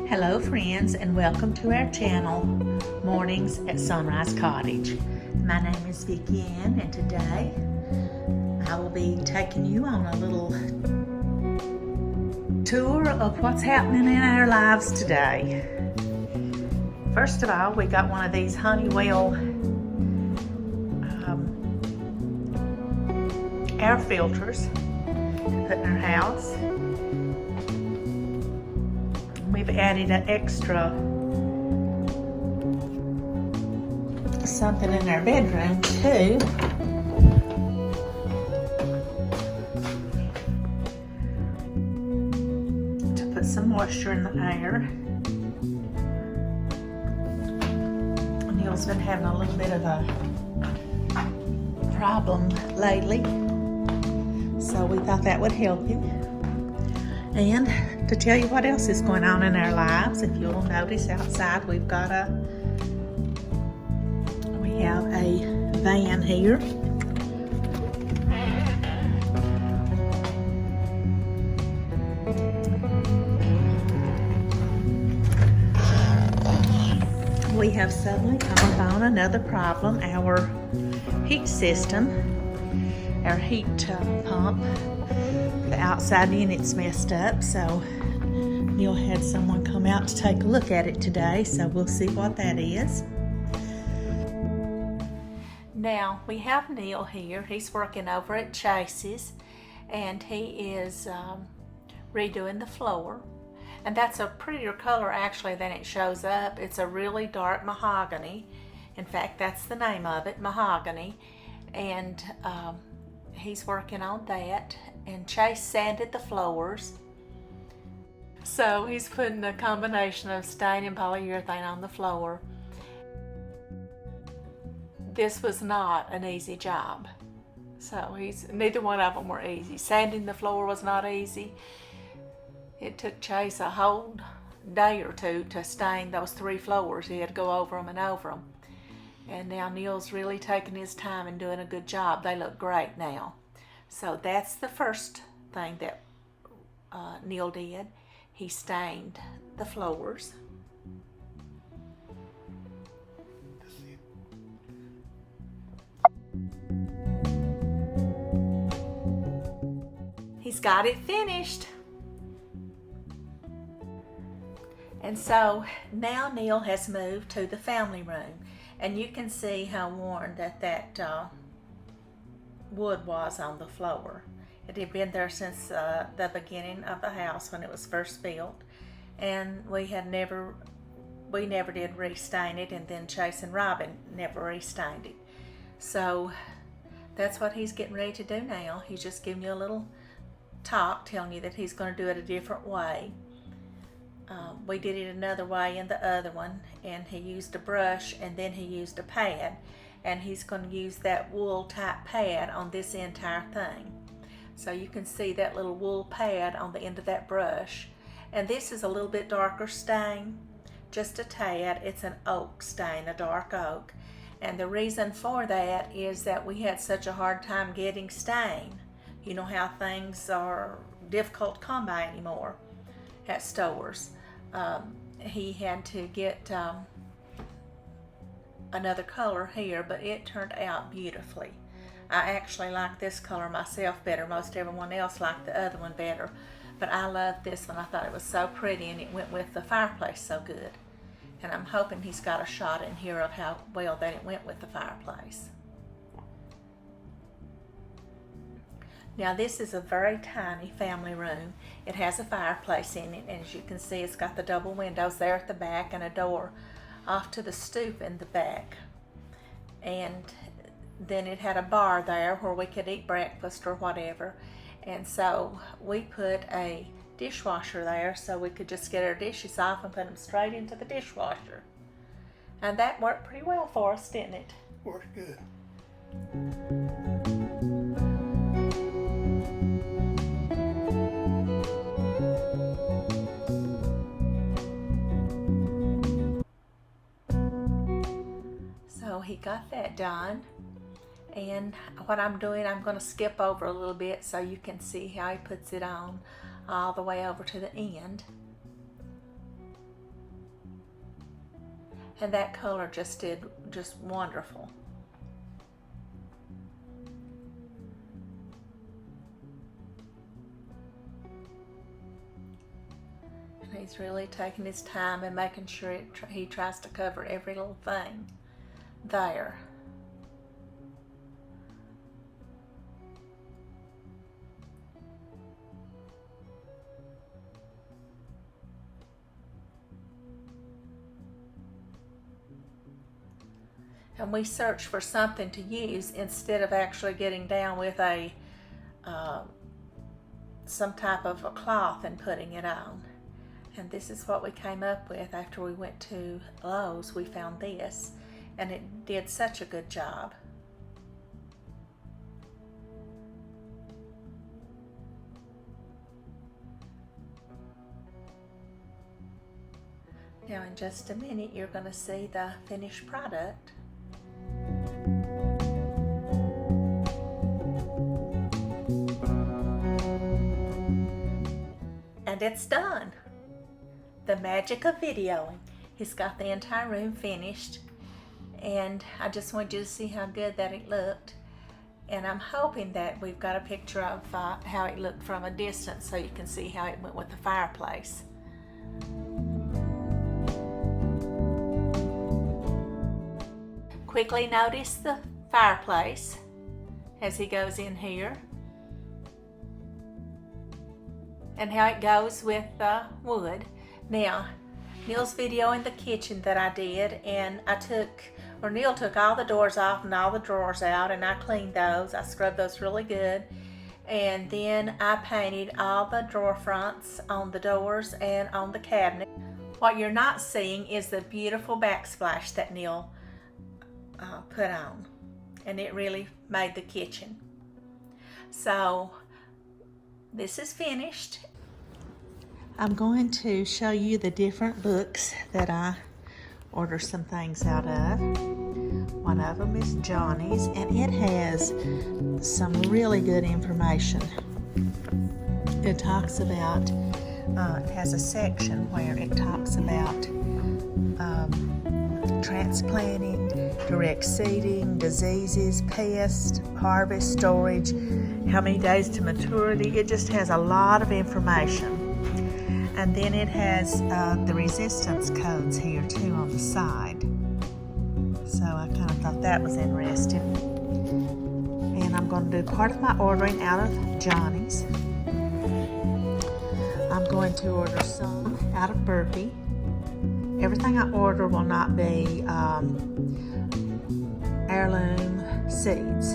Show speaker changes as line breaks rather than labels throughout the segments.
Hello friends, and welcome to our channel, Mornings at Sunrise Cottage. My name is Vicki Ann, and today I will be taking you on a little tour of what's happening in our lives today. First of all, we got one of these Honeywell air filters to put in our house. We've added an extra something in our bedroom too. To put some moisture in the air. Neil's been having a little bit of a problem lately, so we thought that would help him. And to tell you what else is going on in our lives, if you'll notice outside, we have a van here. We have suddenly come upon another problem. Our heat system, our heat pump, the outside unit's messed up, so Neil had someone come out to take a look at it today, so we'll see what that is. Now, we have Neil here. He's working over at Chase's, and he is redoing the floor. And that's a prettier color actually than it shows up. It's a really dark mahogany. In fact, that's the name of it, mahogany. And he's working on that. And Chase sanded the floors. So he's putting a combination of stain and polyurethane on the floor. This was not an easy job. So neither one of them were easy. Sanding the floor was not easy. It took Chase a whole day or two to stain those 3 floors. He had to go over them and over them. And now Neil's really taking his time and doing a good job. They look great now. So that's the first thing that Neil did. He stained the floors. He's got it finished. And so now Neil has moved to the family room. And you can see how worn that wood was on the floor. It had been there since the beginning of the house when it was first built, and we never did restain it, and then Chase and Robin never restained it. So that's what he's getting ready to do now. He's just giving you a little talk telling you that he's going to do it a different way. We did it another way in the other one, and he used a brush and then he used a pad, and he's going to use that wool type pad on this entire thing. So you can see that little wool pad on the end of that brush. And this is a little bit darker stain, just a tad. It's an oak stain, a dark oak. And the reason for that is that we had such a hard time getting stain. You know how things are difficult to come by anymore at stores. He had to get another color here, but it turned out beautifully. I actually like this color myself better. Most everyone else liked the other one better, but I love this one. I thought it was so pretty, and it went with the fireplace so good. And I'm hoping he's got a shot in here of how well that it went with the fireplace. Now this is a very tiny family room. It has a fireplace in it, and as you can see, it's got the double windows there at the back and a door off to the stoop in the back. And then it had a bar there where we could eat breakfast or whatever. And so we put a dishwasher there so we could just get our dishes off and put them straight into the dishwasher. And that worked pretty well for us, didn't it?
Worked good.
So he got that done. And what I'm doing, I'm going to skip over a little bit so you can see how he puts it on all the way over to the end. And that color just did just wonderful. And he's really taking his time and making sure he tries to cover every little thing there. And we search for something to use instead of actually getting down with a some type of a cloth and putting it on. And this is what we came up with after we went to Lowe's. We found this, and it did such a good job. Now in just a minute you're going to see the finished product. And it's done. The magic of videoing. He's got the entire room finished, and I just wanted you to see how good that it looked. And I'm hoping that we've got a picture of how it looked from a distance so you can see how it went with the fireplace. Quickly notice the fireplace as he goes in here, and how it goes with wood. Now, Neil's videoing the kitchen that I did, and Neil took all the doors off and all the drawers out, and I cleaned those. I scrubbed those really good, and then I painted all the drawer fronts on the doors and on the cabinet. What you're not seeing is the beautiful backsplash that Neil put on, and it really made the kitchen. So this is finished. I'm going to show you the different books that I ordered some things out of. One of them is Johnny's, and it has some really good information. It talks about, it has a section where it talks about transplanting, direct seeding, diseases, pests, harvest, storage, how many days to maturity. It just has a lot of information. And then it has the resistance codes here too on the side. So I kind of thought that was interesting. And I'm going to do part of my ordering out of Johnny's. I'm going to order some out of Burpee. Everything I order will not be heirloom seeds.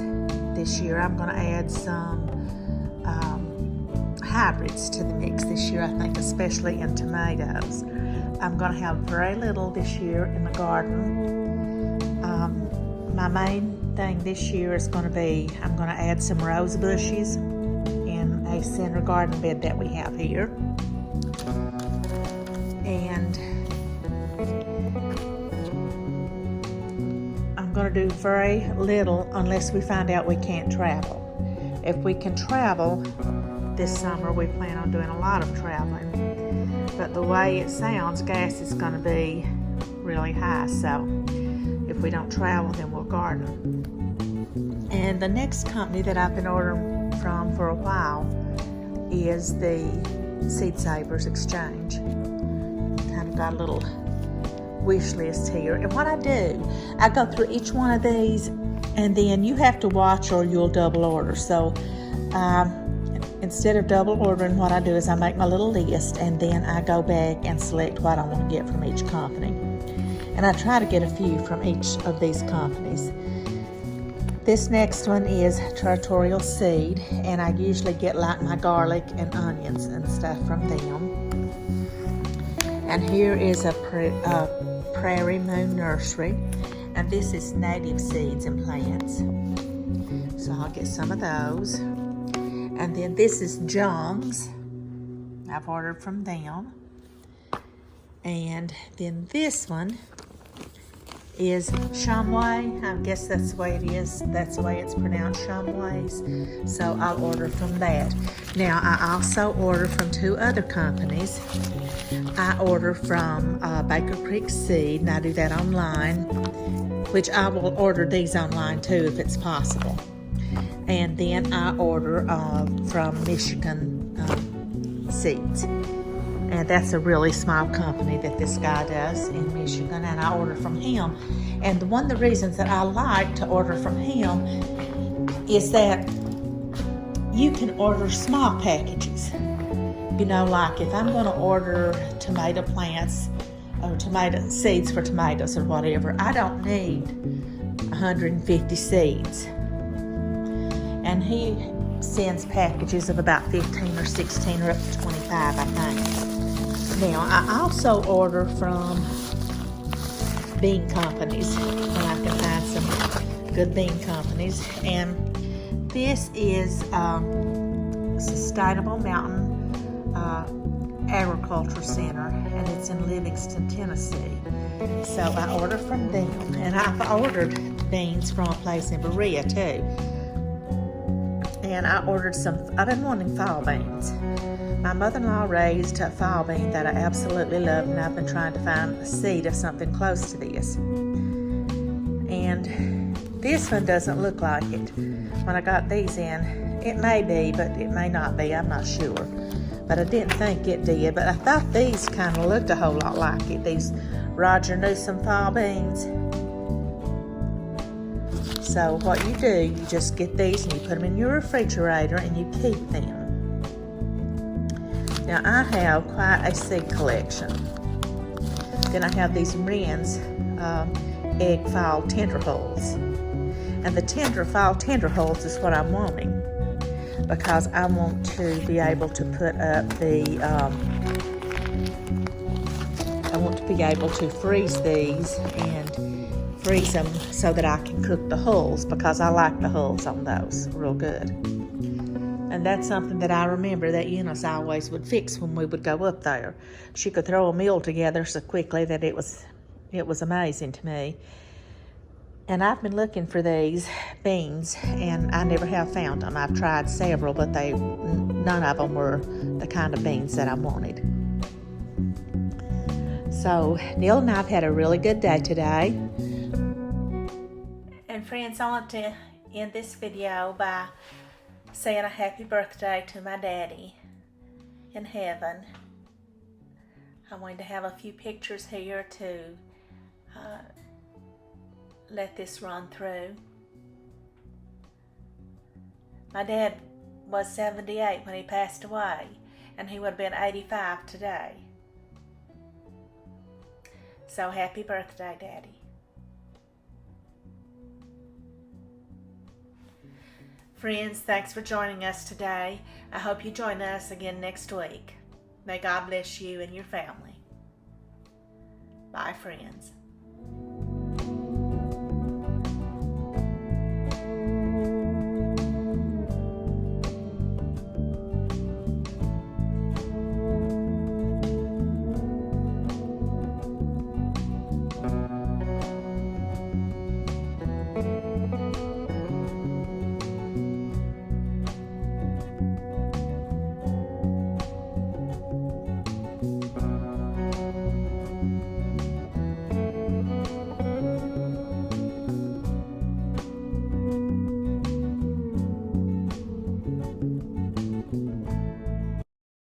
This year I'm going to add some hybrids to the mix this year, I think, especially in tomatoes. I'm going to have very little this year in the garden. My main thing this year is going to be, I'm going to add some rose bushes in a center garden bed that we have here. And I'm going to do very little unless we find out we can't travel. If we can travel this summer, we plan on doing a lot of traveling, but the way it sounds, gas is going to be really high, so if we don't travel, then we'll garden. And the next company that I've been ordering from for a while is the Seed Savers Exchange. Kind of got a little wish list here, and what I do, I go through each one of these, and then you have to watch or you'll double order. So instead of double ordering, what I do is I make my little list, and then I go back and select what I want to get from each company. And I try to get a few from each of these companies. This next one is Territorial Seed, and I usually get like my garlic and onions and stuff from them. And here is a Prairie Moon Nursery, and this is native seeds and plants. So I'll get some of those. And then this is Jung's. I've ordered from them. And then this one is chamois. I guess that's the way it is. That's the way it's pronounced, chamois. So I'll order from that. Now, I also order from 2 other companies. I order from Baker Creek Seed, and I do that online, which I will order these online too if it's possible. And then I order from Michigan Seeds. And that's a really small company that this guy does in Michigan, and I order from him. And one of the reasons that I like to order from him is that you can order small packages. You know, like if I'm going to order tomato plants or tomato seeds for tomatoes or whatever, I don't need 150 seeds. And he sends packages of about 15 or 16 or up to 25, I think. Now, I also order from bean companies when I can find some good bean companies. And this is Sustainable Mountain Agriculture Center, and it's in Livingston, Tennessee. So I order from them, and I've ordered beans from a place in Berea too. And I ordered I've been wanting fall beans. My mother-in-law raised a fall bean that I absolutely love, and I've been trying to find a seed of something close to this. And this one doesn't look like it. When I got these in, it may be, but it may not be, I'm not sure. But I didn't think it did, but I thought these kind of looked a whole lot like it, these Roger Newsom fall beans. So what you do, you just get these and you put them in your refrigerator and you keep them. Now I have quite a seed collection. Then I have these Wren's egg fall tenderholds. And the fall tenderholds is what I'm wanting, because I want to be able to put up I want to be able to freeze these and freeze them so that I can cook the hulls, because I like the hulls on those real good. And that's something that I remember that Eunice always would fix when we would go up there. She could throw a meal together so quickly that it was amazing to me. And I've been looking for these beans, and I never have found them. I've tried several, but none of them were the kind of beans that I wanted. So Neil and I have had a really good day today. And friends, I want to end this video by saying a happy birthday to my daddy in heaven. I'm going to have a few pictures here to let this run through. My dad was 78 when he passed away, and he would have been 85 today. So happy birthday, Daddy. Friends, thanks for joining us today. I hope you join us again next week. May God bless you and your family. Bye, friends.